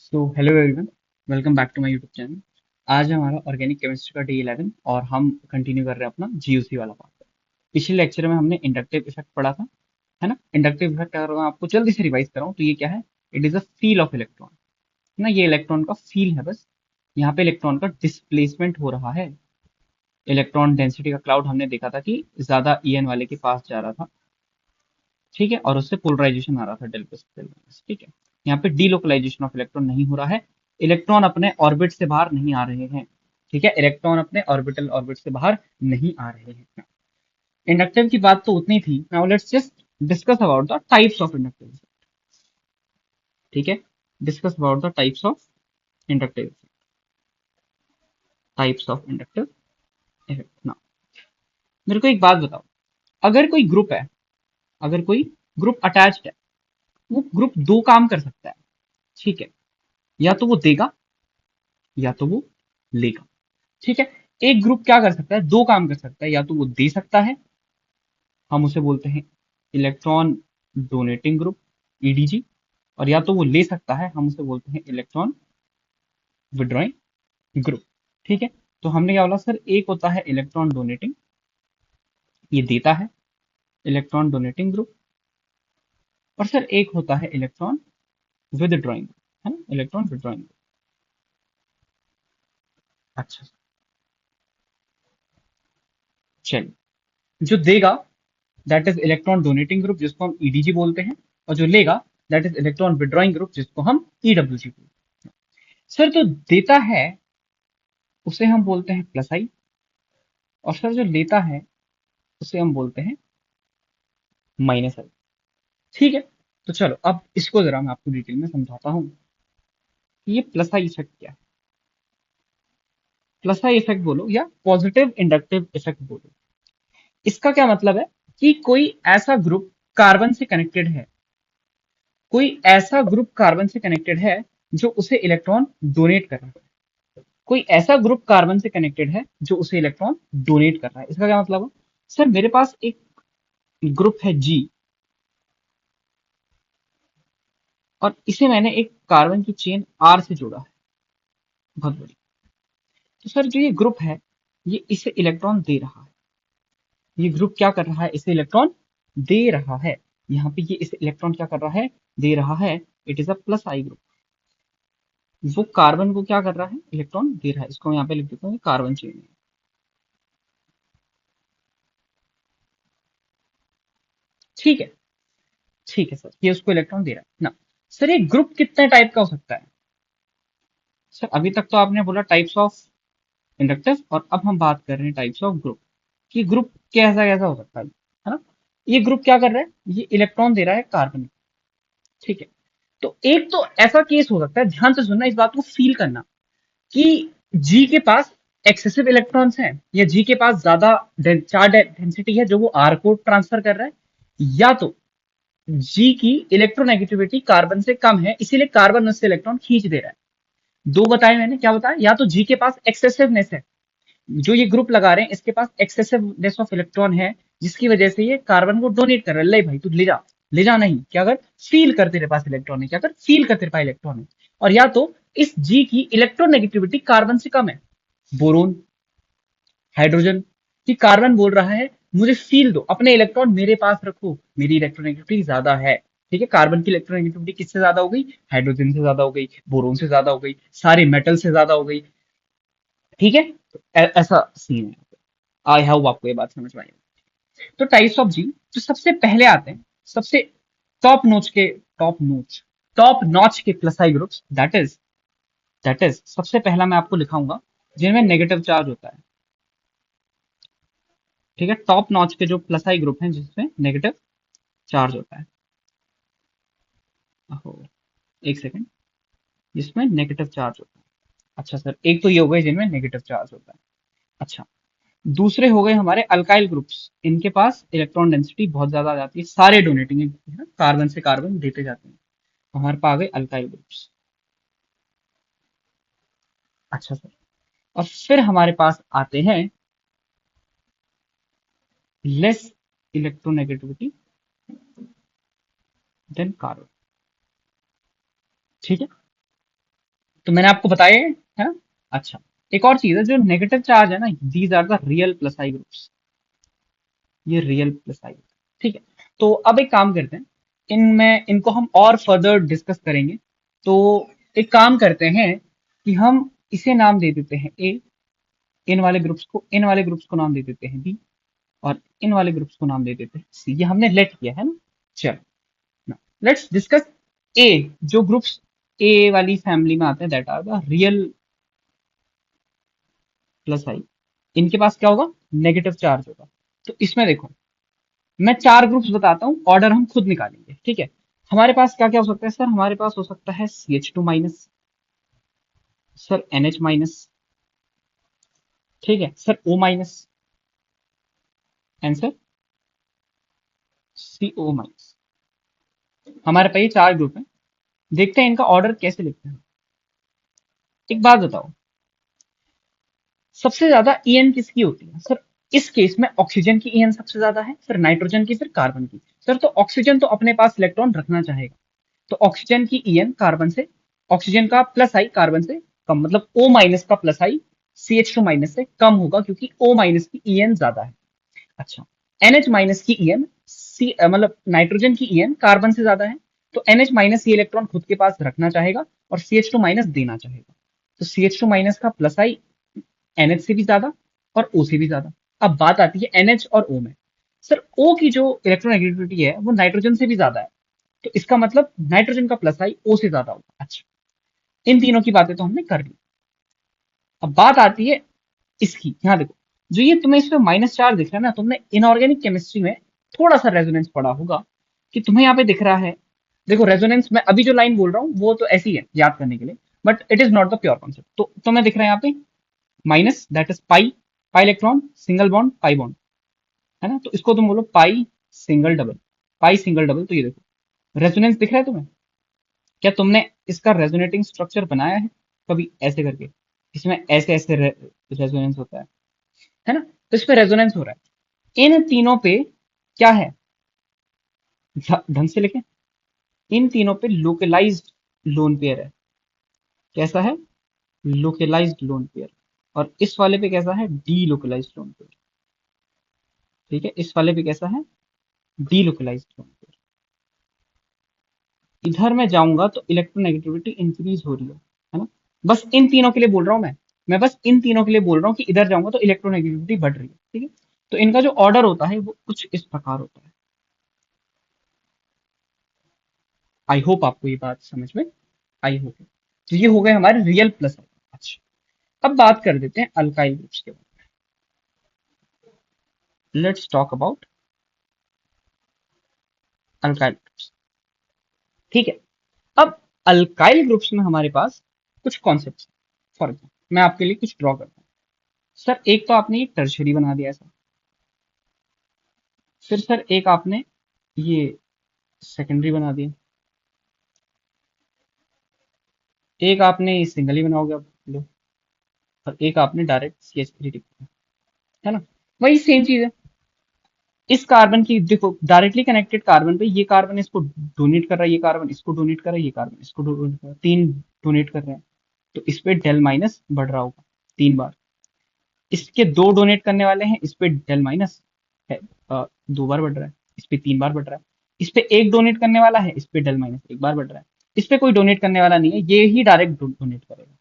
So hello everyone, welcome back to my YouTube channel. आज हमारा organic chemistry का day 11 और हम कंटिन्यू कर रहे हैं अपना जीयूसी वाला पार्ट। पिछले लेक्चर में हमने इंडक्टिव इफेक्ट पढ़ा था, है ना। इंडक्टिव इफेक्ट अगर मैं आपको जल्दी से रिवाइज कराऊं तो ये क्या है? It is a feel of electron, है ना। ये इलेक्ट्रॉन का फील है बस। यहाँ पे इलेक्ट्रॉन का डिस्प्लेसमेंट हो रहा है। इलेक्ट्रॉन डेंसिटी का क्लाउड हमने देखा था कि ज्यादा ईएन वाले के पास जा रहा था, ठीक है, और उससे पोलराइजेशन आ रहा था डेल प्लस डेल माइनस, ठीक है। यहाँ पे डीलोकलाइजेशन ऑफ इलेक्ट्रॉन नहीं हो रहा है। इलेक्ट्रॉन अपने ऑर्बिट से बाहर नहीं आ रहे हैं, ठीक है। इलेक्ट्रॉन अपने ऑर्बिटल ऑर्बिट से बाहर नहीं आ रहे हैं। इंडक्टिव की बात तो उतनी थी। Now let's just discuss about the types of inductive, ठीक है। Discuss about the inductive types of inductive effect. Now मेरे को एक बात बताओ, अगर कोई ग्रुप है, अगर कोई ग्रुप अटैच्ड है, वो ग्रुप दो काम कर सकता है, ठीक है। या तो वो देगा या तो वो लेगा, ठीक है। एक ग्रुप क्या कर सकता है? दो काम कर सकता है। या तो वो दे सकता है, हम उसे बोलते हैं इलेक्ट्रॉन डोनेटिंग ग्रुप, ईडीजी। और या तो वो ले सकता है, हम उसे बोलते हैं इलेक्ट्रॉन विड्रॉइंग ग्रुप, ठीक है। तो हमने क्या बोला सर? एक होता है इलेक्ट्रॉन डोनेटिंग, ये देता है, इलेक्ट्रॉन डोनेटिंग ग्रुप। और सर एक होता है इलेक्ट्रॉन विदड्रॉइंग, है ना, इलेक्ट्रॉन विदड्रॉइंग। अच्छा, चलिए। जो देगा that is electron donating group, जिसको हम ईडीजी बोलते हैं। और जो लेगा that is electron withdrawing group, जिसको हम ईडब्ल्यूजी बोलते हैं। सर जो देता है उसे हम बोलते हैं प्लस आई, और सर जो लेता है उसे हम बोलते हैं माइनस आई, ठीक है। तो चलो अब इसको जरा मैं आपको डिटेल में समझाता हूँ कि ये प्लस आई इफेक्ट क्या है। प्लस आई इफेक्ट बोलो या पॉजिटिव इंडक्टिव इफेक्ट बोलो, इसका क्या मतलब है? कि कोई ऐसा ग्रुप कार्बन से कनेक्टेड है, कोई ऐसा ग्रुप कार्बन से कनेक्टेड है जो उसे इलेक्ट्रॉन डोनेट कर रहा है। कोई ऐसा ग्रुप कार्बन से कनेक्टेड है जो उसे इलेक्ट्रॉन डोनेट कर रहा है। इसका क्या मतलब है? सर मेरे पास एक ग्रुप है जी, और इसे मैंने एक कार्बन की चेन आर से जोड़ा है, बहुत बड़ी। तो सर जो ये ग्रुप है, ये इसे इलेक्ट्रॉन दे रहा है। ये ग्रुप क्या कर रहा है? इसे इलेक्ट्रॉन दे रहा है। यहाँ पे ये इसे इलेक्ट्रॉन क्या कर रहा है? दे रहा है। It is a plus I group. वो कार्बन को क्या कर रहा है? इलेक्ट्रॉन दे रहा है। इसको मैं यहाँ पे लिख देता हूँ, कार्बन चेन है, ठीक है। ठीक है सर, ये उसको इलेक्ट्रॉन दे रहा है ना। सर ये ग्रुप कितने टाइप का हो सकता है? सर अभी तक तो आपने बोला टाइप्स ऑफ इंडक्टिव, और अब हम बात कर रहे हैं टाइप्स ऑफ ग्रुप, कि ग्रुप कैसा कैसा हो सकता है ना। ये ग्रुप क्या कर रहा है? ये इलेक्ट्रॉन दे रहा है कार्बन, ठीक है। तो एक तो ऐसा केस हो सकता है, ध्यान से सुनना, इस बात को फील करना, कि जी के पास एक्सेसिव इलेक्ट्रॉन्स हैं, या जी के पास ज्यादा चार्ज डेंसिटी है जो वो आर को ट्रांसफर कर रहा है। या तो जी की इलेक्ट्रोनेगेटिविटी कार्बन से कम है, इसीलिए कार्बन उससे इलेक्ट्रॉन खींच दे रहा है। दो बताए मैंने, क्या बताया? या तो जी के पास एक्सेसिवनेस है, जो ये ग्रुप लगा रहे हैं इसके पास एक्सेसिवनेस ऑफ इलेक्ट्रॉन है, जिसकी वजह से ये कार्बन को डोनेट कर रहा है। ले भाई तू ले जा, ले जा नहीं, क्या कर? फील कर, तेरे पास इलेक्ट्रॉन है, क्या कर? फील कर, तेरे पास इलेक्ट्रॉन है। और या तो इस जी की इलेक्ट्रोनेगेटिविटी कार्बन से कम है, बोरोन, हाइड्रोजन, कि कार्बन बोल रहा है मुझे फील दो, अपने इलेक्ट्रॉन मेरे पास रखो, मेरी इलेक्ट्रोनेगेटिविटी ज्यादा है, ठीक है। कार्बन की इलेक्ट्रोनेगेटिविटी किससे ज्यादा हो गई? हाइड्रोजन से ज्यादा हो गई, बोरोन से ज्यादा हो गई, सारे मेटल से ज्यादा हो गई, ठीक है। तो ऐसा सीन है। आई होप आपको ये बात समझ में आई। तो टाइप्स ऑफ जी जो सबसे पहले आते हैं, सबसे टॉप नोच के, टॉप नॉच के plus I groups, that is सबसे पहला मैं आपको लिखाऊंगा जिनमें नेगेटिव चार्ज होता है, ठीक है। टॉप नॉच के जो प्लस आई ग्रुप हैं जिसमें नेगेटिव चार्ज होता है। ओहो, एक सेकेंड, जिसमें नेगेटिव चार्ज होता है। अच्छा सर, एक तो ये हो गए जिनमें नेगेटिव चार्ज होता है। अच्छा, दूसरे हो गए हमारे अल्काइल ग्रुप्स, इनके पास इलेक्ट्रॉन डेंसिटी बहुत ज्यादा आ जाती है, सारे डोनेटिंग है, कार्बन से कार्बन देते जाते हैं। हमारे पास आ गए अल्काइल ग्रुप्स। अच्छा सर, और फिर हमारे पास आते हैं लेस इलेक्ट्रोनेगेटिविटी देन कार्बन, ठीक है। तो मैंने आपको बताया है ना। अच्छा, एक और चीज है, जो नेगेटिव चार्ज है ना, these are the real plus I groups. ये रियल प्लस आई, ठीक है। तो अब एक काम करते हैं, इनमें इनको हम और फर्दर डिस्कस करेंगे। तो एक काम करते हैं कि हम इसे नाम दे देते हैं ए, इन वाले ग्रुप्स को नाम दे देते हैं बी, और इन वाले ग्रुप्स को नाम दे देते हैं सी। ये हमने लेट किया है ना। चलो, लेट्स डिस्कस ए। जो ग्रुप्स ए वाली फैमिली में आते हैं, that are the real plus I. इनके पास क्या होगा, नेगेटिव चार्ज होगा। तो इसमें देखो, मैं चार ग्रुप्स बताता हूँ, ऑर्डर हम खुद निकालेंगे, ठीक है। हमारे पास क्या क्या हो सकता है सर, हमारे पास हो सकता है CH2 minus, sir NH minus, ठीक है sir O minus, and sir CO minus. हमारे पास ये चार ग्रुप हैं। देखते हैं इनका ऑर्डर कैसे लिखते हैं। एक बात बताओ, सबसे ज्यादा EN किसकी होती है सर? इस केस में ऑक्सीजन की EN सबसे ज्यादा है, फिर नाइट्रोजन की, फिर कार्बन की। सर तो ऑक्सीजन तो अपने पास इलेक्ट्रॉन रखना चाहेगा, तो ऑक्सीजन की EN कार्बन से, ऑक्सीजन का प्लस आई कार्बन से कम, मतलब O माइनस का प्लस आई CH2 माइनस से कम होगा, क्योंकि O माइनस की EN ज्यादा है। अच्छा, NH माइनस की EN मतलब नाइट्रोजन की EN कार्बन से ज्यादा है, तो NH माइनस ये इलेक्ट्रॉन खुद के पास रखना चाहेगा और CH2 माइनस देना चाहेगा। तो CH2 माइनस का प्लस आई NH से भी ज्यादा और O से भी ज्यादा। अब बात आती है NH और O में। सर O की जो इलेक्ट्रोनेगेटिविटी है वो नाइट्रोजन से भी ज्यादा है, तो इसका मतलब नाइट्रोजन का प्लस आई O से ज्यादा होगा। अच्छा, इन तीनों की बातें तो हमने कर ली। अब बात आती है इसकी, यहाँ देखो, जो ये तुम्हें इसमें माइनस चार्ज दिख रहा है ना, तुमने इनऑर्गेनिक केमिस्ट्री में थोड़ा सा रेजोनेंस पढ़ा होगा, कि तुम्हें यहाँ पे दिख रहा है। देखो रेजोनेंस, मैं अभी जो लाइन बोल रहा हूँ वो तो ऐसी है याद करने के लिए, but it is not the pure concept. तो तुम्हें दिख रहा है यहाँ पे minus, that is pi, pi electron single bond pi bond, है ना। तो इसको तुम बोलो पाई सिंगल डबल, पाई सिंगल डबल। तो ये देखो रेजोनेंस दिख रहा है तुम्हें? क्या तुमने इसका रेजोनेटिंग स्ट्रक्चर बनाया है कभी ऐसे करके? इसमें ऐसे ऐसे रेजोनेंस होता है ना। तो इस पे रेजोनेंस हो रहा है। इन तीनों पे क्या है, ढंग से लिखें, इन तीनों पे लोकलाइज्ड लोन पेयर है। कैसा है? Localized lone pair. और इस वाले पे कैसा है, डी लोकलाइज्ड लोन पेयर। ठीक है, इस वाले पे कैसा है, डी लोकलाइज्ड लोन पेयर। इधर मैं जाऊंगा तो इलेक्ट्रोनेगेटिविटी इंक्रीज हो रही है ना। बस इन तीनों के लिए बोल रहा हूं मैं बस इन तीनों के लिए बोल रहा हूँ कि इधर जाऊंगा तो इलेक्ट्रोनेगेटिविटी बढ़ रही है, ठीक है। तो इनका जो ऑर्डर होता है वो कुछ इस प्रकार होता है। आई होप आपको ये बात समझ में आई होगी। तो ये हो गए हमारे रियल प्लस। अच्छा, अब बात कर देते हैं अल्काइल ग्रुप्स के बारे में। Let's talk about alkyl groups, ठीक है। अब अल्काइल ग्रुप्स में हमारे पास कुछ कॉन्सेप्ट, फॉर एग्जाम्पल मैं आपके लिए कुछ ड्रॉ करता हूँ। सर एक तो आपने ये टर्शरी बना दिया ऐसा, फिर सर एक आपने ये सेकेंडरी बना दिया, एक आपने ये सिंगल ही बनाओगे आप लो, और एक आपने डायरेक्ट CH3 लिख दिया, है ना। वही सेम चीज है। इस कार्बन की देखो, डायरेक्टली कनेक्टेड कार्बन पे ये कार्बन इसको डोनेट कर रहा है, ये कार्बन इसको डोनेट कर रहा है, ये कार्बन इसको डोनेट कर रहा है, तीन डोनेट कर रहे हैं। तो इस पे डेल माइनस बढ़ रहा होगा 3 बार। इसके दो डोनेट करने वाले हैं, इस पे डेल माइनस है, 2 बार बढ़ रहा है, इस पे 3 बार बढ़ रहा है। इस पे एक डोनेट करने वाला है, इस पे डेल माइनस 1 बार बढ़ रहा है। इस पे कोई डोनेट करने वाला नहीं है, ये ही डायरेक्ट डोनेट करेगा,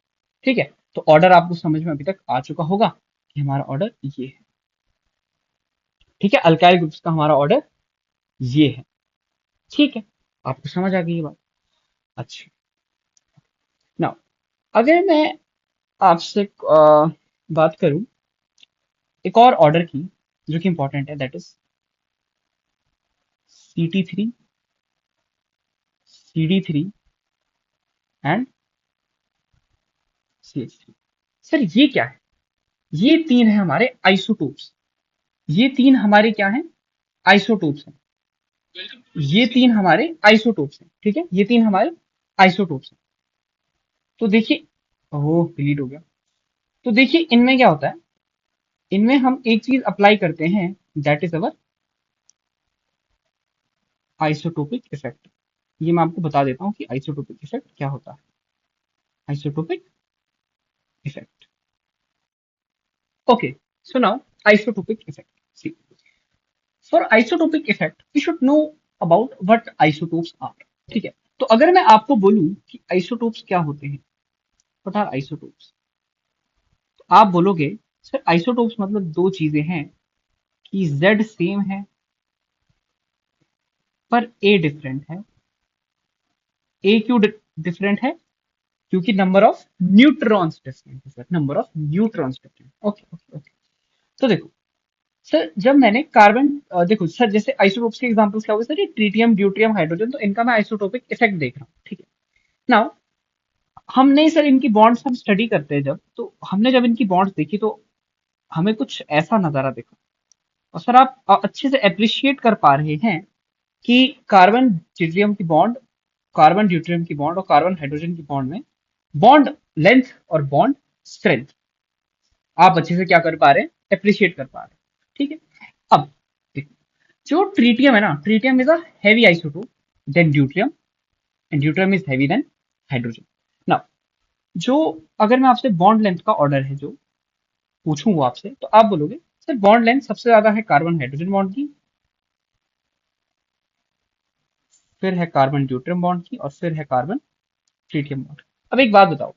ठीक है। तो ऑर्डर आपको समझ में अभी तक आ चुका होगा कि हमारा ऑर्डर ये है, ठीक है। अल्काइल ग्रुप्स का हमारा ऑर्डर ये है, ठीक है। आपको समझ आ गई ये बात? अच्छा, नाउ अगर मैं आपसे बात करूं एक और ऑर्डर की जो कि इंपॉर्टेंट है, that is CT3, CD3 and CH3। Sir ये क्या है? ये तीन है हमारे आइसोटोप्स। ये तीन हमारे क्या हैं, आइसोटोप्स हैं। ये तीन हमारे आइसोटोप्स हैं, ठीक है। ये तीन हमारे आइसोटोप्स हैं। तो देखिए, ओह डिलीट हो गया। तो देखिए इनमें क्या होता है, इनमें हम एक चीज अप्लाई करते हैं, that is our isotopic effect. ये मैं आपको बता देता हूँ कि आइसोटोपिक इफेक्ट क्या होता Isotopic effect. Okay, so now isotopic effect. See, for isotopic effect, we should know about what isotopes are. ठीक है, तो अगर मैं आपको बोलूं कि आइसोटोप्स क्या होते हैं, व्हाट आर आइसोटोप्स, तो आप बोलोगे सर आइसोटोप्स मतलब दो चीजें हैं कि Z सेम है पर A डिफरेंट है। A क्यों डिफरेंट है? क्योंकि नंबर ऑफ न्यूट्रॉन्स डिफरेंट है sir, number of neutrons different. Okay okay okay. तो देखो सर, जब मैंने कार्बन देखो सर, जैसे आइसोटोप्स के एग्जांपल्स क्या हो गए सर, ये ट्रीटियम, ड्यूट्रियम, हाइड्रोजन, तो इनका मैं आइसोटोपिक इफेक्ट देख रहा हूँ। ठीक है, नाउ हमने सर इनकी बॉन्ड्स हम स्टडी करते हैं जब, तो हमने जब इनकी बॉन्ड्स देखी तो हमें कुछ ऐसा नजारा देखा। और सर आप अच्छे से अप्रिशिएट कर पा रहे हैं कि कार्बन ड्यूट्रियम की बॉन्ड, कार्बन ड्यूट्रियम की बॉन्ड और कार्बन हाइड्रोजन की बॉन्ड में बॉन्ड लेंथ और बॉन्ड स्ट्रेंथ आप अच्छे से क्या कर पा रहे हैं, अप्रिशिएट कर पा रहे हैं। ठीक है, अब देखो, जो ट्रीटियम है ना, tritium is a heavy isotope than deuterium, and deuterium is heavy than hydrogen. Now जो, अगर मैं आपसे बॉन्ड लेंथ का ऑर्डर है जो पूछूं वो आपसे, तो आप बोलोगे सर बॉन्ड लेंथ सबसे ज्यादा है कार्बन हाइड्रोजन बॉन्ड की, फिर है कार्बन ड्यूट्रियम बॉन्ड की, और फिर है कार्बन ट्रीटियम बॉन्ड। अब एक बात बताओ,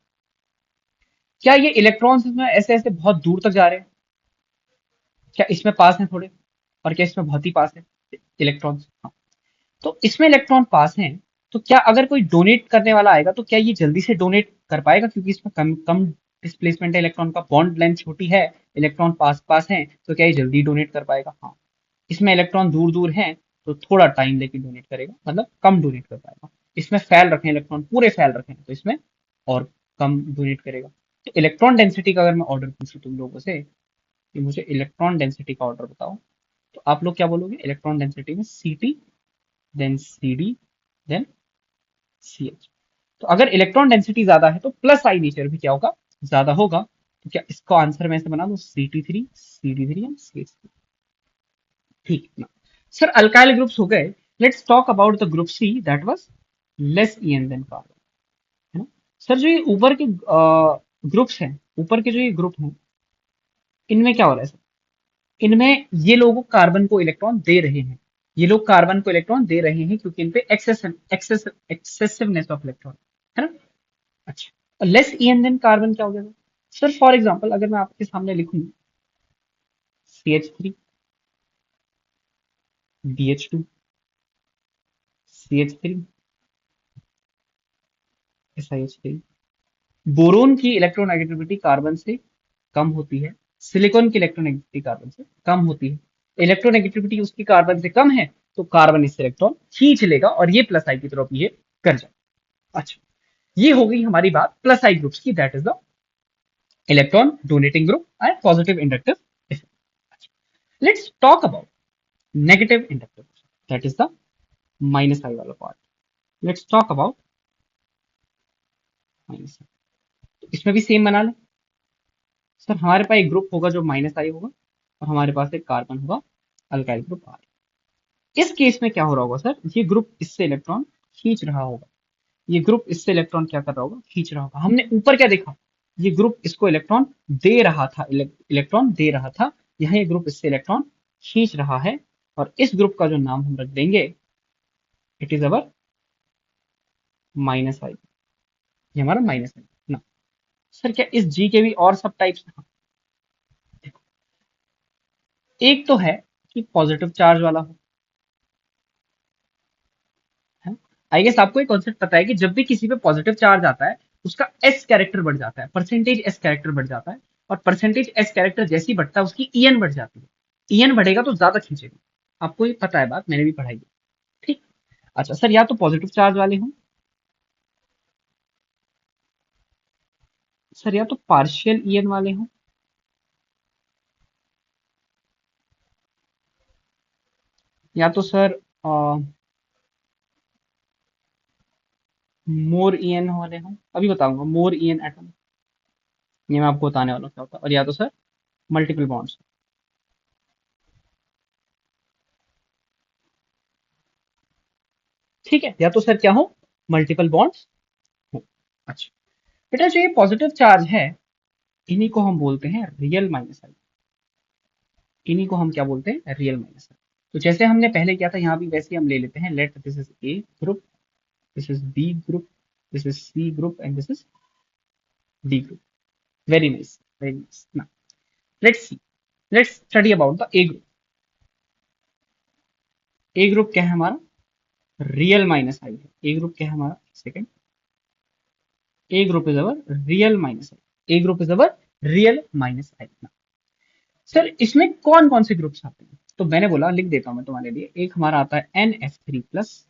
क्या ये इलेक्ट्रॉन्स इसमें ऐसे ऐसे बहुत दूर तक जा रहे हैं? क्या इसमें पास है थोड़े, और क्या इसमें बहुत ही पास है इलेक्ट्रॉन्स? हाँ, तो इसमें इलेक्ट्रॉन पास हैं, तो क्या अगर कोई डोनेट करने वाला आएगा तो क्या ये जल्दी से डोनेट कर पाएगा, क्योंकि इसमें कम कम डिस्प्लेसमेंट है इलेक्ट्रॉन का, बॉन्ड लेंथ छोटी है, इलेक्ट्रॉन पास पास है, तो क्या ये जल्दी डोनेट कर पाएगा? हाँ। इसमें इलेक्ट्रॉन दूर दूर हैं, तो थोड़ा टाइम लेके डोनेट करेगा, मतलब कम डोनेट कर पाएगा। इसमें फैल रखे हैं इलेक्ट्रॉन, पूरे फैल रखे हैं, तो इसमें और कम डोनेट करेगा। तो इलेक्ट्रॉन डेंसिटी का अगर मैं ऑर्डर पूछूं तुम लोगों से कि मुझे इलेक्ट्रॉन डेंसिटी का ऑर्डर बताओ, तो आप लोग क्या बोलोगे? इलेक्ट्रॉन डेंसिटी में Ct, then Cd, then CH। तो अगर इलेक्ट्रॉन डेंसिटी ज्यादा है तो प्लस आई नेचर भी क्या होगा, ज्यादा होगा। तो क्या इसका आंसर मैं ऐसे बना दूं, Ct3, Cd3 एंड CH3? ठीक है ना सर, अल्काइल ग्रुप्स हो गए। Let's talk about the group C that was less EN than carbon, है ना। सर जो ये ऊपर के ग्रुप्स हैं, ऊपर के जो ये ग्रुप हैं, इनमें क्या हो रहा है सर, इनमें ये लोग कार्बन को इलेक्ट्रॉन दे रहे हैं, ये लोग कार्बन को इलेक्ट्रॉन दे रहे हैं क्योंकि इनपे एक्सेसिवनेस ऑफ इलेक्ट्रॉन है ना। अच्छा, और लेस ईएन देन कार्बन क्या हो गया सर? फॉर एग्जांपल अगर मैं आपके सामने लिखूं CH3, BH2, CH3, SiH3, boron की इलेक्ट्रोनेगेटिविटी कार्बन से कम होती है, सिलिकॉन की इलेक्ट्रोनेगेटिविटी कार्बन से कम होती है। इलेक्ट्रोनेगेटिविटी उसकी कार्बन से कम है, तो कार्बन इससे इलेक्ट्रॉन खींच लेगा और ये प्लस आई की तरफ ये कर जाए। अच्छा, ये हो गई हमारी बात प्लस आई ग्रुप्स की, that is the electron donating group and positive inductive effect. Let's talk about negative inductive, that is the minus I वाला part. Let's talk about minus I. इसमें भी सेम बना लें सर, हमारे पास एक group होगा जो माइनस आई होगा, और हमारे पास एक कार्बन होगा, अल्काइल ग्रुप आर। इस केस में क्या हो रहा होगा सर, ये ग्रुप इससे इलेक्ट्रॉन खींच रहा होगा, ये ग्रुप इससे इलेक्ट्रॉन क्या कर रहा होगा, खींच रहा होगा। हमने ऊपर क्या देखा, ये ग्रुप इसको इलेक्ट्रॉन दे रहा था, इलेक्ट्रॉन दे रहा था, यहाँ ये ग्रुप इससे इलेक्ट्रॉन खींच रहा है, और इस ग्रुप का जो नाम हम रख देंगे, इट इज अवर माइनस आई, ये हमारा माइनस आई ना। सर क्या इस जी के भी और सब टाइप्स? देखो, एक तो है कि पॉजिटिव चार्ज वाला हो, है। आई गेस आपको एक कॉन्सेप्ट पता है कि जब भी किसी पे पॉजिटिव चार्ज आता है, उसका एस कैरेक्टर बढ़ जाता है, परसेंटेज एस कैरेक्टर बढ़ जाता है, और परसेंटेज एस कैरेक्टर जैसे ही बढ़ता है उसकी ईएन बढ़ जाती है, ईएन बढ़ेगा तो ज्यादा खींचेगा। आपको ये पता है बात, मैंने भी पढ़ाई है। ठीक। अच्छा सर, या तो पॉजिटिव चार्ज वाले हों, सर या तो पार्शियल ईएन वाले हों, या तो सर मोर ईएन वाले हों। अभी बताऊंगा मोर ईएन एटम, ये मैं आपको बताने वाला हूँ क्या होता है। और या तो सर मल्टीपल बॉन्ड्स। ठीक है, या तो सर क्या हो, मल्टीपल बॉन्ड्स हो। अच्छा, बेटा जो ये पॉजिटिव चार्ज है इन्हीं को हम बोलते हैं रियल माइनस आई, इन्हीं को हम क्या बोलते हैं, रियल माइनस आई। तो जैसे हमने पहले किया था यहाँ भी वैसे ही हम ले लेते हैं। Let this is A group, this is B group, this is C group and this is D group. Very nice, very nice. Now let's see, let's study about the A group. A group क्या है हमारा, real minus आई है। ए group क्या है हमारा, second, A group is our real minus I, A group is our real minus I. Sir इसमें कौन कौन से ग्रुप्स आते हैं, तो मैंने बोला लिख देता हूं मैं तुम्हारे लिए। एक हमारा आता है NF3+,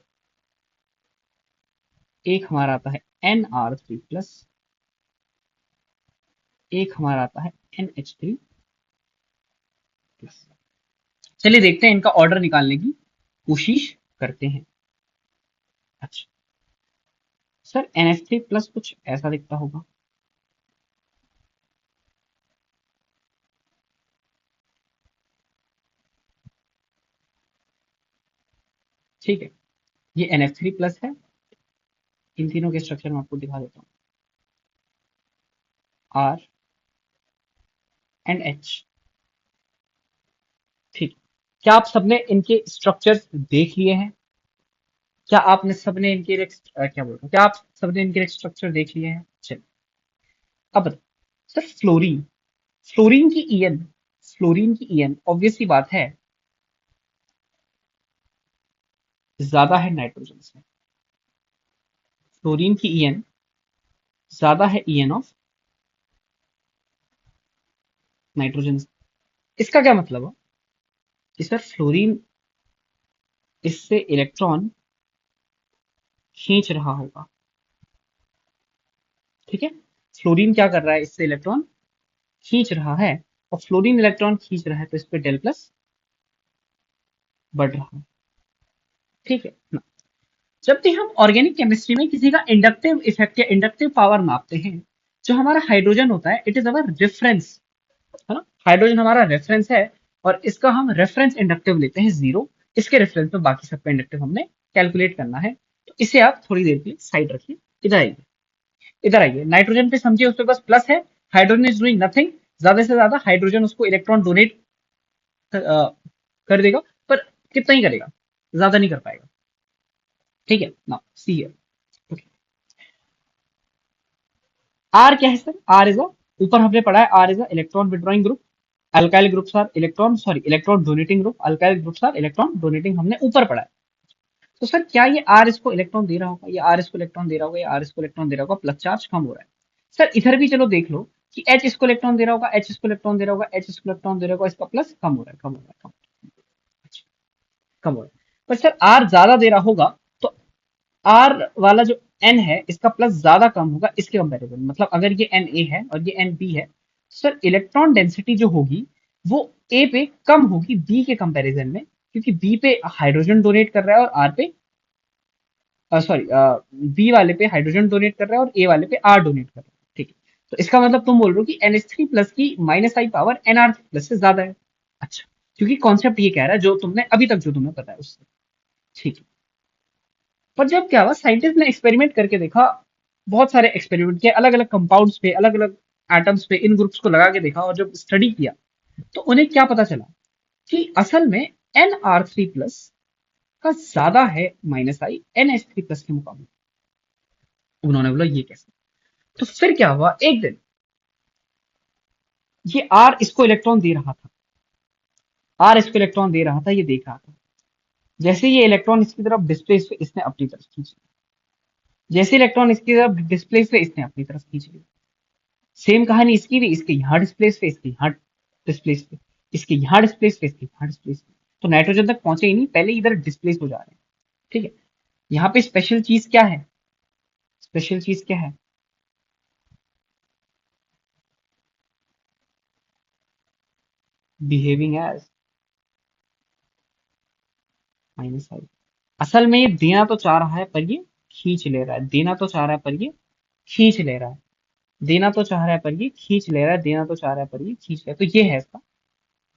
एक हमारा आता है NR3+, एक हमारा आता है NH3+। चलिए देखते हैं, इनका ऑर्डर निकालने की कोशिश करते हैं। अच्छा सर NH3+ कुछ ऐसा दिखता होगा, ठीक है। ये NF3+ है। इन तीनों के स्ट्रक्चर में आपको दिखा देता हूँ, R एंड H। ठीक, क्या आप सबने इनके स्ट्रक्चर्स देख लिए हैं? क्या आपने सबने इनके क्या बोल रहा हूँ, क्या आप सबने इनके स्ट्रक्चर देख लिए हैं? चलिए अब बताओ सर, फ्लोरीन, फ्लोरीन की ईएन, फ्लोरीन की ईएन ऑब्वियस सी बात है ज्यादा है नाइट्रोजन से। फ्लोरीन की ईएन ज्यादा है ईएन ऑफ नाइट्रोजन से। इसका क्या मतलब है कि सर फ्लोरीन इससे इलेक्ट्रॉन खींच रहा होगा, ठीक है। फ्लोरीन क्या कर रहा है, इससे इलेक्ट्रॉन खींच रहा है, और फ्लोरीन इलेक्ट्रॉन खींच रहा है तो इस पे डेल प्लस बढ़ रहा है, ठीक है ना। जब भी हम ऑर्गेनिक केमिस्ट्री में किसी का इंडक्टिव इफेक्ट या इंडक्टिव पावर मापते हैं, जो हमारा हाइड्रोजन होता है इट इज अवर रेफरेंस, है ना। हाइड्रोजन हमारा रेफरेंस है और इसका हम रेफरेंस इंडक्टिव लेते हैं 0। इसके रेफरेंस में बाकी सबका इंडक्टिव हमने कैलकुलेट करना है। तो इसे आप थोड़ी देर के लिए साइड रखिए, इधर आइए, इधर आइए। नाइट्रोजन पे समझिए उसके पास प्लस है, हाइड्रोजन इज डूइंग नथिंग, ज्यादा से ज्यादा हाइड्रोजन उसको इलेक्ट्रॉन डोनेट कर देगा, पर कितना ही करेगा, ज्यादा नहीं कर पाएगा, ठीक है ना। सी है, आर क्या है सर, आर इज अ, ऊपर हमने पढ़ा है R is a electron withdrawing group, alkyl groups are electron, sorry electron donating group, alkyl groups are electron donating, हमने ऊपर पढ़ा है। तो सर क्या ये आर इसको इलेक्ट्रॉन दे रहा होगा, ये आर इसको इलेक्ट्रॉन दे रहा होगा, ये आर इसको इलेक्ट्रॉन दे रहा होगा, प्लस चार्ज कम हो रहा है। सर इधर भी चलो देख लो कि एच इसको इलेक्ट्रॉन दे रहा होगा, एच इसको इलेक्ट्रॉन दे रहा होगा, एच इसको इलेक्ट्रॉन दे रहा होगा, इसका प्लस कम हो रहा है, कम हो रहा है, अच्छा, कम हो रहा है। पर सर आर ज्यादा दे रहा होगा तो आर वाला जो एन है इसका प्लस ज्यादा कम होगा इसके कंपैरिजन में। मतलब अगर ये एन ए है और ये एन बी है, सर इलेक्ट्रॉन डेंसिटी जो होगी वो ए पे कम होगी बी के कंपैरिजन में, क्योंकि बी पे हाइड्रोजन डोनेट कर रहा है और आर पे, सॉरी, बी वाले पे हाइड्रोजन डोनेट कर रहा है और ए वाले पे आर डोनेट कर रहा है, ठीक है। तो इसका मतलब तुम बोल रहे हो कि NH3+ की माइनस आई पावर NR+ से ज्यादा है। अच्छा, क्योंकि कॉन्सेप्ट ये कह रहा है जो तुमने अभी तक जो तुम्हें पता है उससे, ठीक है। पर जब क्या हुआ, साइंटिस्ट ने एक्सपेरिमेंट करके देखा, बहुत सारे एक्सपेरिमेंट किए अलग अलग कंपाउंड्स पे, अलग अलग एटम्स पे, इन ग्रुप्स को लगा के देखा, और जब स्टडी किया तो उन्हें क्या पता चला कि असल में NR3+ का ज्यादा है माइनस आई NH3+ के मुकाबले। उन्होंने बोला ये कैसे, तो फिर क्या हुआ, एक दिन ये आर इसको इलेक्ट्रॉन दे रहा था, आर इसको इलेक्ट्रॉन दे रहा था, ये देख रहा था। जैसे ये इलेक्ट्रॉन इसकी तरफ डिस्प्लेस हुए इसने अपनी तरफ खींच लिया, जैसे इलेक्ट्रॉन इसकी तरफ डिस्प्लेस हुए इसने अपनी तरफ खींच लिया। सेम कहानी इसकी भी, इसके यहाँ डिस्प्लेस पे, इसके यहाँ डिस्प्लेस पे, इसके यहाँ डिस्प्लेस पे, इसके यहाँ डिस्प्लेस पे। तो नाइट्रोजन तक पहुंचे ही नहीं, पहले इधर डिस्प्लेस हो जा रहे हैं, ठीक है। यहाँ पे स्पेशल चीज क्या है, स्पेशल चीज क्या है, बिहेविंग एज माइनस आई। असल में ये देना तो चाह रहा है पर ये खींच ले रहा है, देना तो चाह रहा है पर ये खींच ले रहा है, देना तो चाह रहा है पर ये खींच ले रहा है, देना तो चाह रहा है पर ये खींच ले रहा है। तो ये है इसका,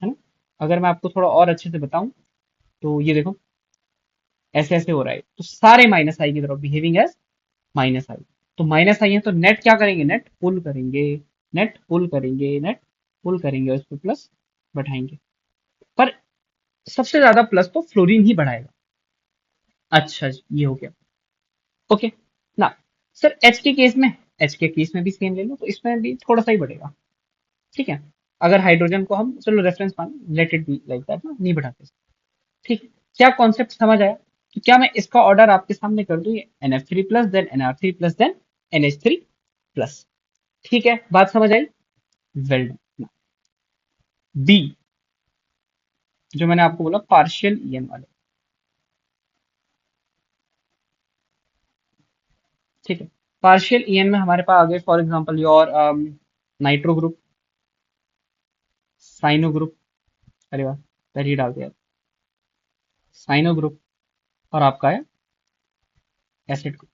है ना। अगर मैं आपको थोड़ा और अच्छे से बताऊं तो ये देखो ऐसे ऐसे हो रहा है, तो सारे माइनस आई की तरफ, बिहेविंग एज माइनस आई। तो माइनस आई है तो नेट क्या करेंगे, नेट पुल करेंगे, नेट पुल करेंगे, नेट पुल करेंगे और इस पे प्लस बैठाएंगे। पर सबसे ज्यादा प्लस तो फ्लोरीन ही बढ़ाएगा। अच्छा जी, ये हो गया। ओके ना सर, एच के केस में भी सेम ले लो तो इसमें भी थोड़ा सा ही बढ़ेगा। ठीक है, अगर हाइड्रोजन को हम चलो रेफरेंस माने, let it be like that ना, नहीं बढ़ाते। ठीक है, क्या कॉन्सेप्ट समझ आया? तो क्या मैं इसका ऑर्डर आपके सामने कर दूं, ये NF3 plus then NR3 plus then NH3 plus. ठीक है, बात समझ आई? Well done. बी, जो मैंने आपको बोला पार्शियल ईएन वाले। ठीक है, पार्शियल ईएन में हमारे पास आ गए for example your nitro group, cyano group, अरे वाह पहले ही डाल दिया, साइनो ग्रुप, और आपका है एसिड ग्रुप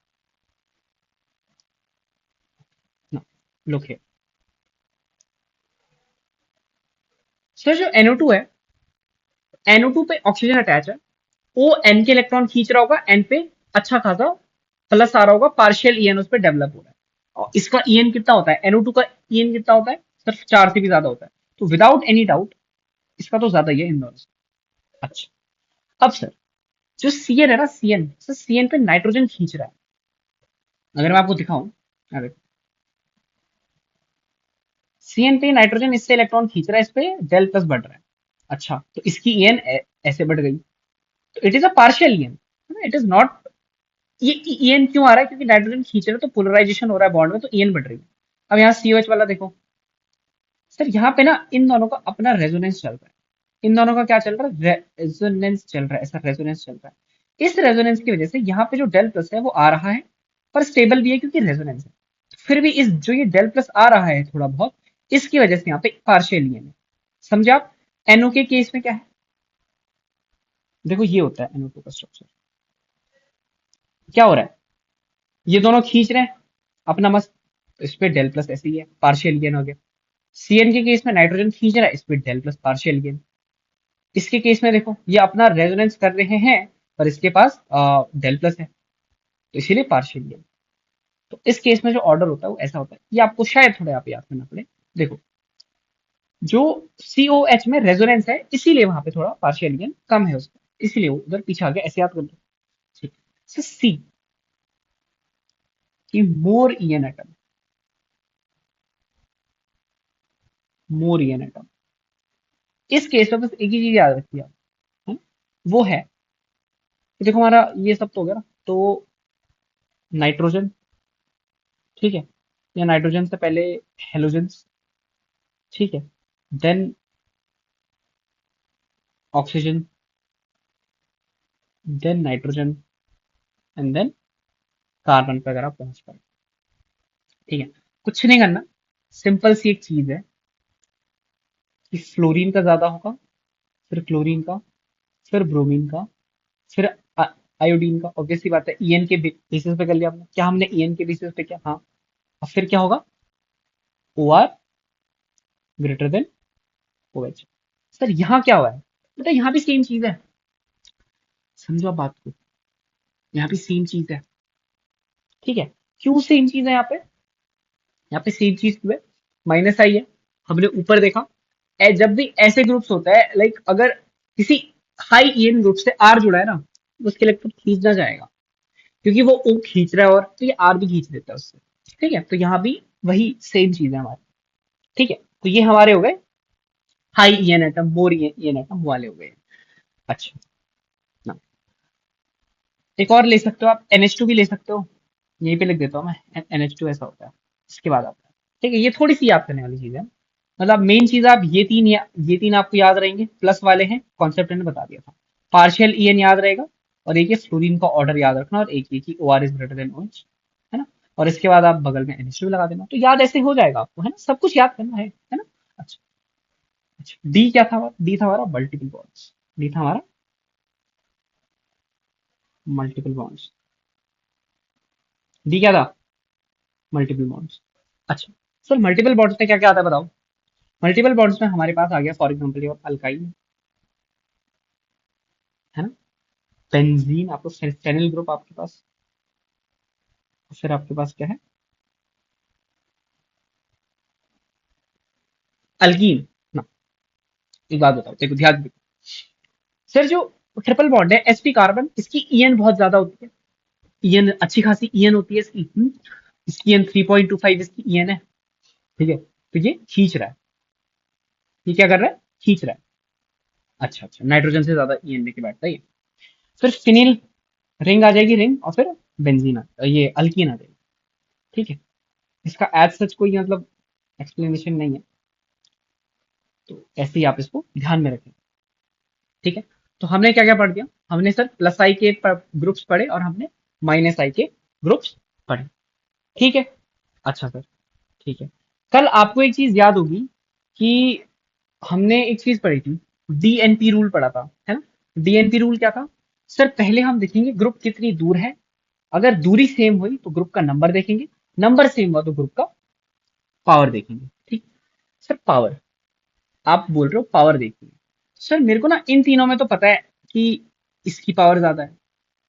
ना। लुक है सर, जो NO2 है, NO2 पे ऑक्सीजन अटैच है, वो N के इलेक्ट्रॉन खींच रहा होगा, N पे अच्छा खासा प्लस आ रहा होगा, पार्शियल ईएन उस पर डेवलप हो रहा है। और इसका ईएन कितना होता है, NO2 का ईएन कितना होता है, सिर्फ 4 से भी ज्यादा होता है। तो विदाउट एनी डाउट इसका तो ज्यादा ही है इन दोनों से। अच्छा, अब सर जो CN है ना, CN सर, CN पे नाइट्रोजन खींच रहा है। अगर मैं आपको दिखाऊं, अरे CN पे नाइट्रोजन इससे इलेक्ट्रॉन खींच रहा है, इस पे डेल प्लस बढ़ रहा है। अच्छा, तो इसकी ईएन ऐसे बढ़ गई, तो it is a partial EN, it is not. ये ईएन क्यों आ रहा है, क्योंकि नाइट्रोजन खींच रहा है तो पोलराइजेशन हो रहा है बॉन्ड में, तो ईएन बढ़ रही है। अब यहाँ COH वाला देखो सर, यहाँ पे ना इन दोनों का अपना रेजोनेंस चल रहा है। इन दोनों का क्या चल रहा है, रेजोनेंस चल रहा है, ऐसा रेजोनेंस चल रहा है। इस रेजोनेंस की वजह से यहाँ पे जो डेल प्लस है वो आ रहा है, पर स्टेबल भी है क्योंकि रेजोनेंस है। फिर भी इस जो ये डेल प्लस आ रहा है थोड़ा बहुत, इसकी वजह से यहाँ पे पार्शियल ईएन है। समझे आप? NO के केस में क्या है, देखो ये होता है NO2 का स्ट्रक्चर। क्या हो रहा है, ये दोनों खींच रहे हैं अपना मस्त, तो इस पे डेल प्लस ऐसे ही है, पार्शियल गेन हो गया। CN के केस में नाइट्रोजन खींच रहा है, इस पे डेल प्लस पार्शियल गेन। इसके केस में देखो ये अपना रेजोनेंस कर रहे हैं, पर इसके पास डेल प्लस है, तो इसीलिए पार्शियल गेन। तो इस केस में जो ऑर्डर होता है वो ऐसा होता है, ये आपको शायद थोड़ा आप याद करना पड़े। देखो, जो COH में रेजोनेंस है, इसीलिए वहां पे थोड़ा पार्शियल गेन कम है उसका, इसीलिए वो उधर पीछे आ गया, ऐसे याद कर लो। ठीक, सी की मोर ईएन एटम, मोर ईएन एटम, इस केस में बस एक ही चीज याद रखिए आप, है? वो है कि देखो हमारा ये सब तो हो गया ना, तो नाइट्रोजन, ठीक है, या नाइट्रोजन से पहले हेलोजेंस, ठीक है, then oxygen, then nitrogen, and then carbon पे अगर आप पहुंच पाए। ठीक है, कुछ नहीं करना, सिंपल सी एक चीज है कि फ्लोरीन का ज्यादा होगा, फिर क्लोरीन का, फिर ब्रोमीन का, फिर आयोडीन का। ऑब्वियसली बात है, ईएन के बेसिस पे कर लिया हमने, क्या हमने ईएन के बेसिस पे किया, हाँ। और फिर क्या होगा, OR greater than OH। Sir यहाँ क्या हुआ है, बेटा यहाँ भी सेम चीज है, समझो आप बात को, यहाँ भी सेम चीज है। ठीक है, क्यों सेम चीज है यहाँ पे, यहाँ पे सेम चीज क्यों है, माइनस आई है, हमने ऊपर देखा। जब भी ऐसे ग्रुप्स होता है, लाइक अगर किसी हाई ईएन ग्रुप से R जुड़ा है ना, तो उसके इलेक्ट्रॉन खींचना जाएगा, क्योंकि वो O खींच रहा है, और तो ये R भी खींच देता है उससे। ठीक है, तो यहाँ भी वही सेम चीज है हमारी। ठीक है, तो ये हमारे हो गए हाई ईएन एटम, मोर ईएन एटम वाले हो गए। अच्छा ना, एक और ले सकते हो आप, NH2 भी ले सकते हो, यहीं पे लिख देता हूँ मैं, NH2 ऐसा होता है। इसके बाद आता है, ठीक है, ये थोड़ी सी याद करने वाली चीज है, मतलब मेन चीज आप ये तीन आपको याद रहेंगे, प्लस वाले हैं, कॉन्सेप्ट मैंने बता दिया था। पार्शियल ईएन याद रहेगा, और एक ये फ्लोरीन का ऑर्डर याद रखना, और एक ये कि OR is greater than OH, है ना। और इसके बाद आप बगल में NH2 लगा देना, तो याद ऐसे हो जाएगा आपको, है ना, सब कुछ याद करना है ना। अच्छा, अच्छा डी क्या था, डी था हमारा मल्टीपल बॉन्ड्स, डी था हमारा मल्टीपल बॉन्ड्स, डी क्या था, मल्टीपल बॉन्ड्स। अच्छा सर, मल्टीपल बॉन्ड्स में क्या क्या आता है बताओ। मल्टीपल बॉन्ड्स में हमारे पास आ गया फॉर एग्जांपल योर अल्काइन, है ना, बेंजीन, आपको फेनिल ग्रुप आपके पास, फिर आपके पास क्या है, अल्कीन ना। एक बात बताओ, देखो ध्यान देखो सर, जो ट्रिपल बॉन्ड है sp कार्बन, इसकी ईएन बहुत ज्यादा होती है, ईएन अच्छी खासी ईएन होती है इसकी। इसकी ईएन 3.25 इसकी ईएन है। ठीक है, तो ये खींच रहा है, ये क्या कर रहा है, खींच रहा है। अच्छा अच्छा, नाइट्रोजन से ज्यादा ईएन लेके बैठता है ये। फिर फिनिल रिंग आ जाएगी, रिंग, और फिर बेंजीन ये अल्कीन आ जाएगी। ठीक है, इसका एज सच कोई मतलब एक्सप्लेनेशन नहीं है, तो ऐसे ही आप इसको ध्यान में रखें। ठीक है, तो हमने क्या क्या पढ़ दिया, हमने सर प्लस आई के ग्रुप्स पढ़े और हमने माइनस आई के ग्रुप्स पढ़े। ठीक है, अच्छा सर, ठीक है। कल आपको एक चीज याद होगी कि हमने एक चीज पढ़ी थी, डीएनपी रूल पढ़ा था, है ना। डीएनपी रूल क्या था सर, पहले हम देखेंगे ग्रुप कितनी दूर है, अगर दूरी सेम हुई तो ग्रुप का नंबर देखेंगे, नंबर सेम हुआ तो ग्रुप का पावर देखेंगे। ठीक, सर पावर, आप बोल रहे हो पावर देखिए, सर मेरे को ना इन तीनों में तो पता है कि इसकी पावर ज्यादा है,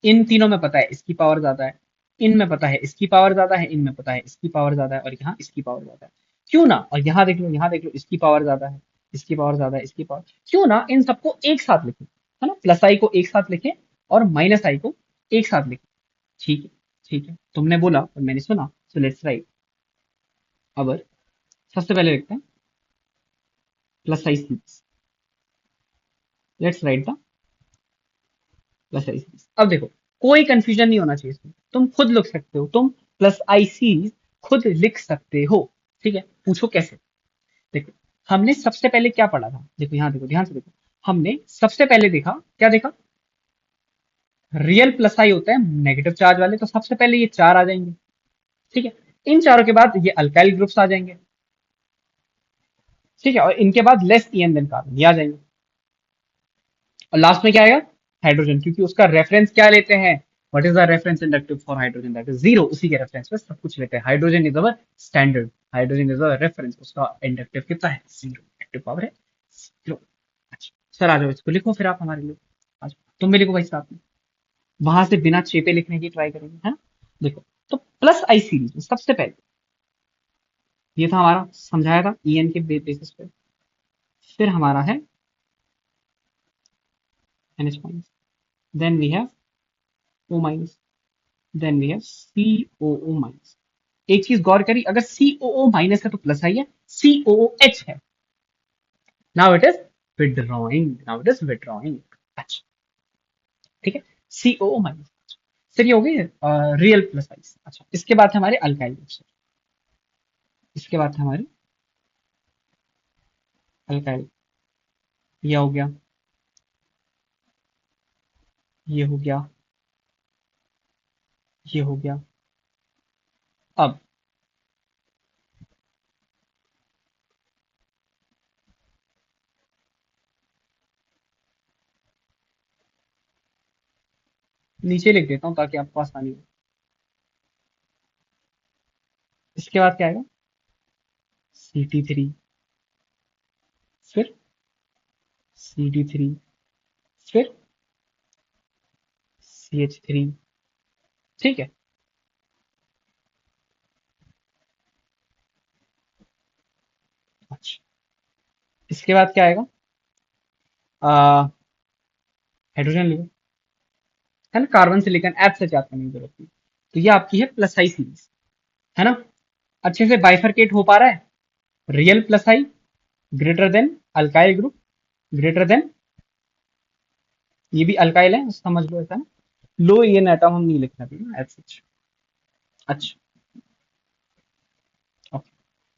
इन तीनों में पता है इसकी पावर ज्यादा है, इनमें पता है इसकी पावर ज्यादा है, इनमें पता है इसकी पावर ज्यादा है, और यहाँ इसकी पावर ज्यादा है। क्यों ना, और यहाँ देख लो, यहाँ देख लो, इसकी पावर ज्यादा है, इसकी पावर ज्यादा है, इसकी पावर, क्यों ना इन सबको एक साथ लिखें, है ना, प्लस आई को एक साथ लिखें और माइनस आई को एक साथ लिखें। ठीक है, ठीक है, तुमने बोला और मैंने सुना, सो लेट्स राइट। अब सबसे पहले लिखते हैं plus I series, let's write the plus I series. अब देखो, कोई कंफ्यूजन नहीं होना चाहिए इसमें, तुम खुद लिख सकते हो, तुम प्लस आई सीरीज खुद लिख सकते हो। ठीक है, पूछो कैसे। देखो, हमने सबसे पहले क्या पढ़ा था, देखो यहाँ देखो, ध्यान से देखो, हमने सबसे पहले देखा, क्या देखा, रियल प्लस आई होता है नेगेटिव चार्ज वाले, तो सबसे पहले ये चार आ जाएंगे। ठीक है, इन चारों के बाद ये अल्काइल ग्रुप्स आ जाएंगे। ठीक है, और इनके बाद लेस ईएन देन कार्बन ये आ जाएंगे, और लास्ट में क्या आएगा, हाइड्रोजन, क्योंकि उसका रेफरेंस क्या लेते हैं, what is the reference inductive for hydrogen, that is zero, उसी के रेफरेंस पे सब कुछ लेते हैं, hydrogen is our standard, hydrogen is our reference, उसका इंडक्टिव कितना है, जीरो, एक्टिव पावर है जीरो। अच्छा सर, आ जाओ इसको लिखो फिर आप हमारे लिए, आ जाओ तुम भी लिखो भाई साथ में, वहां से बिना चेपे लिखने की ट्राई करेंगे, है ना। देखो, तो प्लस आई सीरीज में सबसे पहले ये था हमारा, समझाया था ईएन के बेसिस पे, फिर हमारा है NH minus, then we have O minus, then we have COO minus. एक चीज गौर करी, अगर COO माइनस है तो प्लस आई है, COOH है, now it is withdrawing, now it is withdrawing. अच्छा, ठीक है, COO माइनस। सर ये हो गई रियल प्लस आई। अच्छा, इसके बाद है हमारे अल्काइल ग्रुप सर, इसके बाद है हमारे अल्काइल, ये हो गया, ये हो गया, ये हो गया। अब नीचे लिख देता हूँ ताकि आपको आसानी हो। इसके बाद क्या आएगा, CT3, फिर CD3, फिर CH3। ठीक है, अच्छा, इसके बाद क्या आएगा, हाइड्रोजन लिखो, है ना, कार्बन सिलिकॉन एच से याद करने की जरूरत नहीं। तो ये आपकी है प्लस आई सीरीज, है ना। अच्छे से बाइफरकेट हो पा रहा है, real plus I greater than alkyl group, greater than, ये भी अल्काइल है समझ लो, ऐसा ना, लो ये एटम हम नहीं लिखना चाहिए एज सच। अच्छा, ओके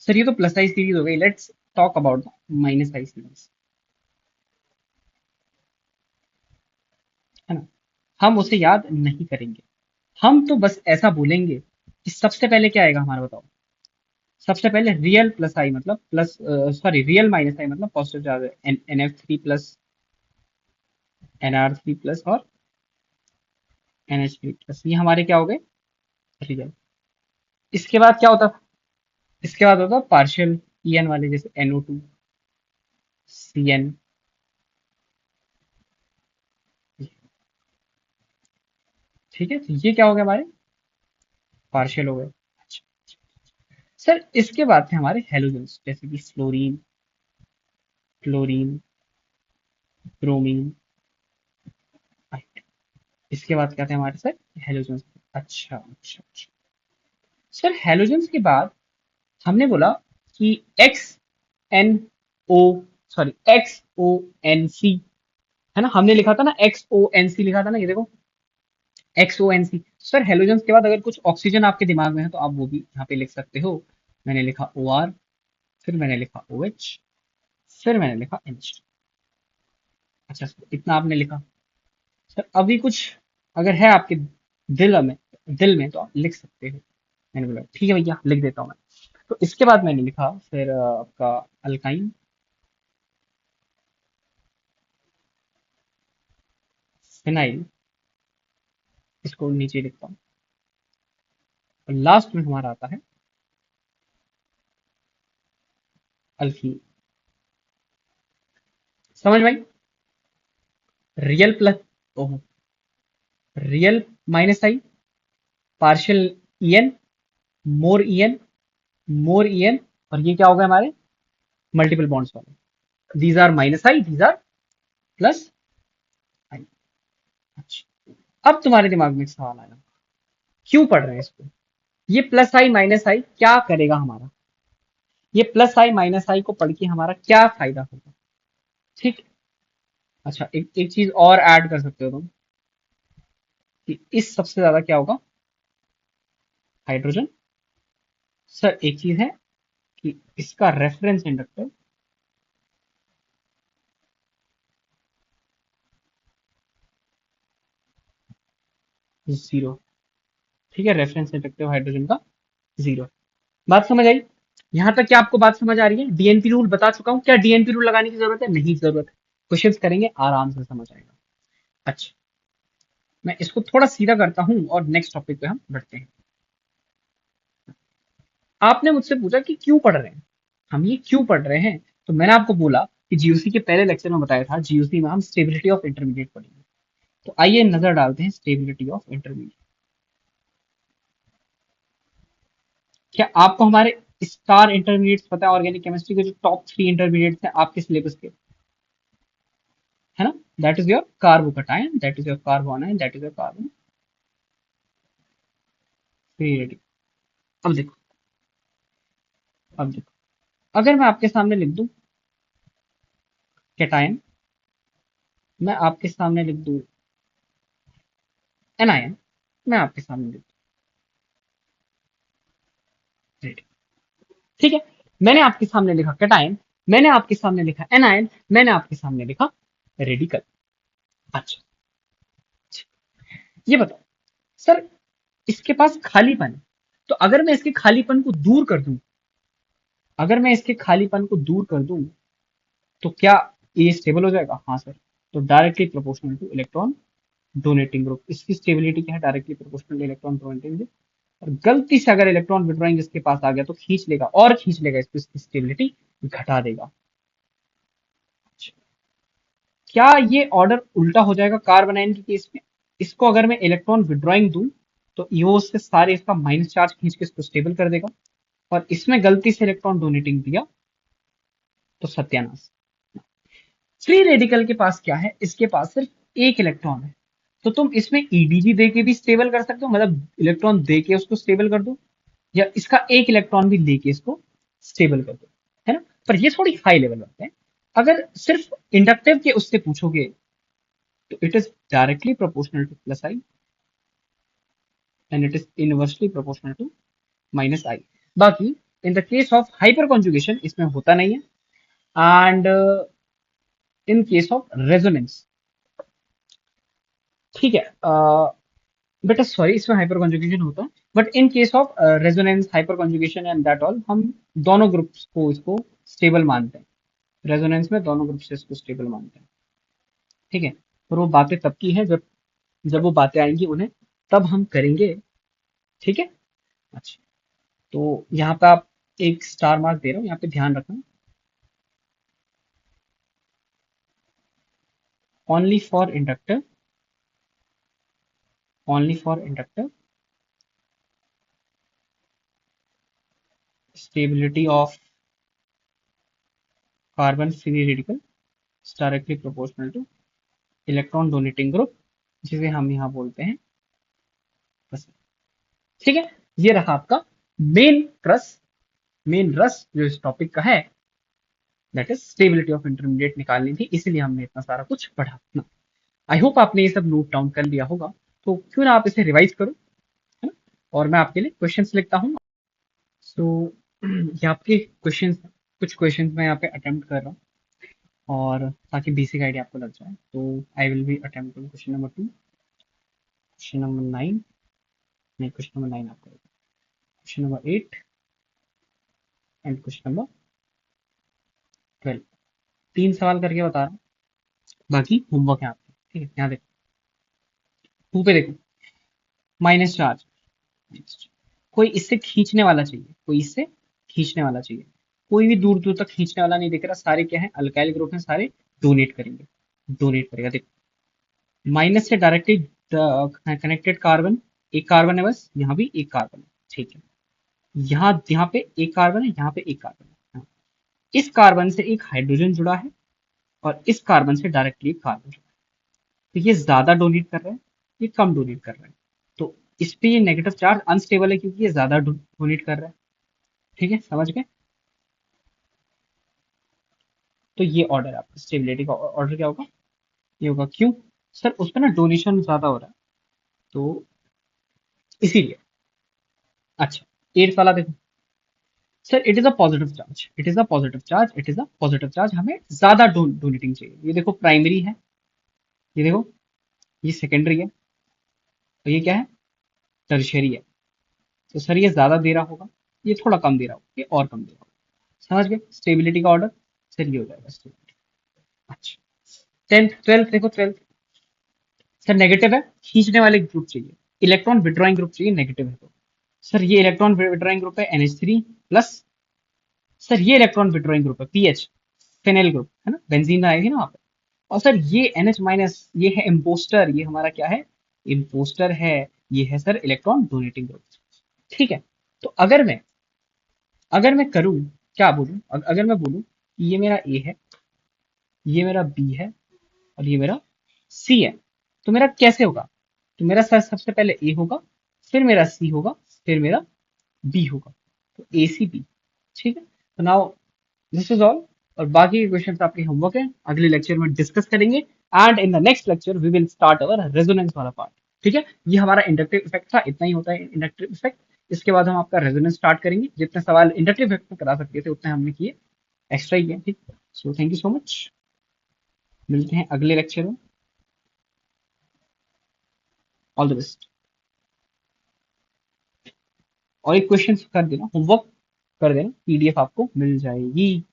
सर, ये तो प्लस आई सीरीज हो गई, let's talk about the minus I series, है ना। हम उसे याद नहीं करेंगे, हम तो बस ऐसा बोलेंगे कि सबसे पहले क्या आएगा हमारा, बताओ। सबसे पहले रियल प्लस आई मतलब प्लस, सॉरी रियल माइनस आई मतलब पॉजिटिव चार्ज है, NF3 प्लस, NR3 प्लस और NH3 प्लस, ये हमारे क्या हो गए, रियल। इसके बाद क्या होता, इसके बाद होता पार्शियल EN वाले, जैसे NO2, CN। ठीक है, तो ये क्या हो गया, हमारे पार्शियल हो गए। अच्छा सर, इसके बाद थे हमारे हेलोजेंस, जैसे कि फ्लोरीन, क्लोरीन, ब्रोमीन, आइट। इसके बाद क्या थे हमारे सर? हेलोजन। अच्छा अच्छा अच्छा। सर हेलोजन के बाद हमने बोला कि X N O, sorry X O N C, है ना? हमने लिखा था ना एक्स ओ एन सी लिखा था ना, ये देखो X O N C. Sir halogen के बाद अगर कुछ ऑक्सीजन आपके दिमाग में है तो आप वो भी यहाँ पे लिख सकते हो। मैंने लिखा ओ आर, फिर मैंने लिखा ओ एच, फिर मैंने लिखा एच। अच्छा सर इतना आपने लिखा। सर अभी कुछ अगर है आपके दिल में तो आप लिख सकते हो। मैंने बोला ठीक है भैया लिख देता हूँ मैं। तो इसके बाद मैंने लिखा फिर आपका अल्काइन, फिनाइल, इसको नीचे लिखता हूँ। और लास्ट में हमारा आता है अल्कीन। समझ में आई? रियल प्लस, ओहो, real minus I, partial EN, more EN, more EN, और ये क्या हो गए हमारे मल्टीपल बॉन्ड्स वाले। These are minus I, these are plus I. अच्छा, अब तुम्हारे दिमाग में एक सवाल आया, क्यों पढ़ रहे हैं इसको? ये प्लस आई माइनस आई क्या करेगा हमारा? ये प्लस आई माइनस आई को पढ़ के हमारा क्या फायदा होगा? ठीक। अच्छा एक एक चीज और ऐड कर सकते हो तुम, कि इस सबसे ज्यादा क्या होगा? हाइड्रोजन। सर एक चीज है कि इसका रेफरेंस इंडक्टर जीरो। ठीक है, रेफरेंस इंडक्टिव हाइड्रोजन का जीरो। बात समझ आई? यहां तक क्या आपको बात समझ आ रही है? डीएनपी रूल बता चुका हूं, क्या डीएनपी रूल लगाने की जरूरत है? नहीं जरूरत है। क्वेश्चंस करेंगे आराम से समझ आएगा। अच्छा, मैं इसको थोड़ा सीधा करता हूं और नेक्स्ट टॉपिक पे हम बढ़ते हैं। आपने मुझसे पूछा कि क्यों पढ़ रहे हैं, हम ये क्यों पढ़ रहे हैं? तो मैंने आपको बोला कि जीयूसी के पहले लेक्चर में बताया था, जीयूसी में हम स्टेबिलिटी ऑफ इंटरमीडिएट पढ़ेंगे। तो आइए नजर डालते हैं स्टेबिलिटी ऑफ इंटरमीडिएट। क्या आपको हमारे स्टार इंटरमीडिएट्स पता है? ऑर्गेनिक केमिस्ट्री के जो टॉप 3 इंटरमीडिएट्स हैं आपके सिलेबस के, है ना? That is your carbocation, that is your carbanion, that is your carbon free radical. अब देखो, अब देखो, अगर मैं आपके सामने लिख दूं कैटायन, मैं आपके सामने लिख दूं एनायन, मैं आपके सामने लिख दूं रेडिकल। ठीक है, मैंने आपके सामने लिखा कैटायन, मैंने आपके सामने लिखा एनायन, मैंने आपके सामने लिखा रेडिकल। अच्छा, ये बताओ सर, इसके पास खालीपन है, तो अगर मैं इसके खालीपन को दूर कर दूं, अगर मैं इसके खालीपन को दूर कर दूं तो क्या ये स्टेबल हो जाएगा? हाँ सर। तो directly proportional two electron donating group, इसकी स्टेबिलिटी क्या है? Directly proportional electron donating group. और गलती से अगर इलेक्ट्रॉन विड्रॉइंग इसके पास आ गया तो खींच लेगा, और खींच लेगा इसको, इसकी स्टेबिलिटी घटा देगा। क्या ये ऑर्डर उल्टा हो जाएगा कार्बोनाइन के केस में? इसको अगर मैं इलेक्ट्रॉन विड्रॉइंग दूं तो ईओ से सारे इसका माइनस चार्ज खींच के इसको स्टेबल कर देगा, और इसमें गलती से इलेक्ट्रॉन डोनेटिंग दिया तो सत्यानाश। फ्री रेडिकल के पास क्या है? इसके पास सिर्फ एक इलेक्ट्रॉन है, तो तुम इसमें ईडीजी दे के भी स्टेबल कर सकते हो, मतलब इलेक्ट्रॉन दे के उसको स्टेबल कर दो, या इसका एक इलेक्ट्रॉन भी लेके इसको स्टेबल कर दो, है ना? पर ये थोड़ी हाई लेवल बात है। अगर सिर्फ इंडक्टिव के उससे पूछोगे तो it is directly proportional to plus I, and it is inversely proportional to minus I. बाकी in the case of hyperconjugation इसमें होता नहीं है, and in case of resonance, ठीक है, बेटा सॉरी, इसमें हाइपर कॉन्जुगेशन होता है, but in case of resonance, hyperconjugation and that all, हम दोनों ग्रुप्स को इसको स्टेबल मानते हैं। रेजोनेंस में दोनों ग्रुप से इसको स्टेबल मानते हैं। ठीक है, और वो बातें तब की है जब जब वो बातें आएंगी उन्हें तब हम करेंगे। ठीक है। अच्छा, तो यहाँ पे आप एक स्टार मार्क दे रहा हूँ, यहाँ पे ध्यान रखना। Only for inductor, only for inductor, stability of carbon free radical directly proportional two electron donating group, जिसे हम यहाँ बोलते हैं रस। ठीक है, ये रहा आपका मेन रस। मेन रस जो इस टॉपिक का है, that is stability of intermediate निकालनी थी, इसीलिए हमने इतना सारा कुछ पढ़ा ना। आई होप आपने ये सब नोट डाउन कर लिया होगा, तो क्यों ना आप इसे रिवाइज करो, है ना। और मैं आपके लिए क्वेश्चंस लिखता हूँ। सो ये आपके क्वेश्चंस, कुछ क्वेश्चंस मैं यहाँ पे अटेम्प्ट कर रहा हूँ, और ताकि बेसिक आइडिया आपको लग जाए। तो I will be attempting question number 2, question number 9, नहीं क्वेश्चन नंबर 9 आपको, question number 8 and question number 12। 3 सवाल करके बता रहा हूँ, बाकी होमवर्क है आपका। ठीक है, यहाँ देखो, 2 पे देखो, माइनस चार्ज। कोई इससे खींचने वाला चाहिए, कोई इससे खींचने वाला चाहिए। कोई भी दूर दूर तक खींचने वाला नहीं दिख रहा, सारे क्या है, अल्काइल ग्रुप है, सारे डोनेट करेंगे, डोनेट करेगा। देखो, माइनस से डायरेक्टली कनेक्टेड कार्बन, एक कार्बन है बस, यहाँ भी एक कार्बन है। ठीक है, यहाँ यहाँ पे एक कार्बन है, यहाँ पे एक कार्बन है। हाँ। इस कार्बन से एक हाइड्रोजन जुड़ा है, और इस कार्बन से डायरेक्टली एक कार्बन जुड़ा है। तो ये ज्यादा डोनेट कर रहे हैं, ये कम डोनेट कर रहे हैं। तो इस पे ये नेगेटिव चार्ज अनस्टेबल है, क्योंकि ये ज्यादा डोनेट कर रहा है। ठीक है, समझ गए। तो ये ऑर्डर है आपका स्टेबिलिटी का। ऑर्डर क्या होगा, ये होगा क्यों, सर उस पर ना डोनेशन ज्यादा हो रहा है, तो इसीलिए। अच्छा, 8 वाला देखो, sir it is a positive charge, it is a positive charge, it is a positive charge, हमें ज्यादा डोनेटिंग चाहिए। ये देखो प्राइमरी है, ये देखो ये सेकेंडरी है, और ये क्या है, टर्शियरी है। तो सर ये ज्यादा दे रहा होगा, ये थोड़ा कम दे रहा होगा, ये और कम दे रहा होगा। समझ गए स्टेबिलिटी का ऑर्डर। सर ये हो जाएगा स्टेबिलिटी। अच्छा, 10th 12th देखो, 12th, सर नेगेटिव है, खींचने वाले ग्रुप चाहिए, इलेक्ट्रॉन विड्रॉइंग ग्रुप चाहिए, नेगेटिव है तो। सर ये इलेक्ट्रॉन विड्रॉइंग ग्रुप है NH3 प्लस। सर ये इलेक्ट्रॉन विड्रॉइंग ग्रुप है PH, फेनेल ग्रुप है ना, बेंजीन आएगी ना वहां पे। और सर ये NH माइनस, ये है इम्पोस्टर, ये हमारा क्या है, इम्पोस्टर है। ये है सर इलेक्ट्रॉन डोनेटिंग ग्रुप। ठीक है, तो अगर मैं करूं, क्या बोलूं, अगर मैं बोलूं कि ये मेरा A है, ये मेरा B है, और ये मेरा C है, तो मेरा कैसे होगा, तो मेरा सर सबसे पहले A होगा, फिर मेरा C होगा, फिर मेरा B होगा। तो ACB। ठीक है, तो नाउ दिस इज ऑल, और बाकी के क्वेश्चन आपके होमवर्क है, अगले लेक्चर में डिस्कस करेंगे। And in the next lecture we will start our resonance वाला पार्ट। ठीक है, ये हमारा इंडक्टिव इफेक्ट था, इतना ही होता है इंडक्टिव इफेक्ट। इसके बाद हम आपका रेजोनेंस स्टार्ट करेंगे, जितने सवाल इंडक्टिव इफेक्ट में करा सकते थे उतने हमने किए, एक्स्ट्रा ही किए। ठीक, so thank you so much, मिलते हैं अगले लेक्चर में। All the best. और एक क्वेश्चन कर देना, होमवर्क कर देना, PDF आपको मिल जाएगी।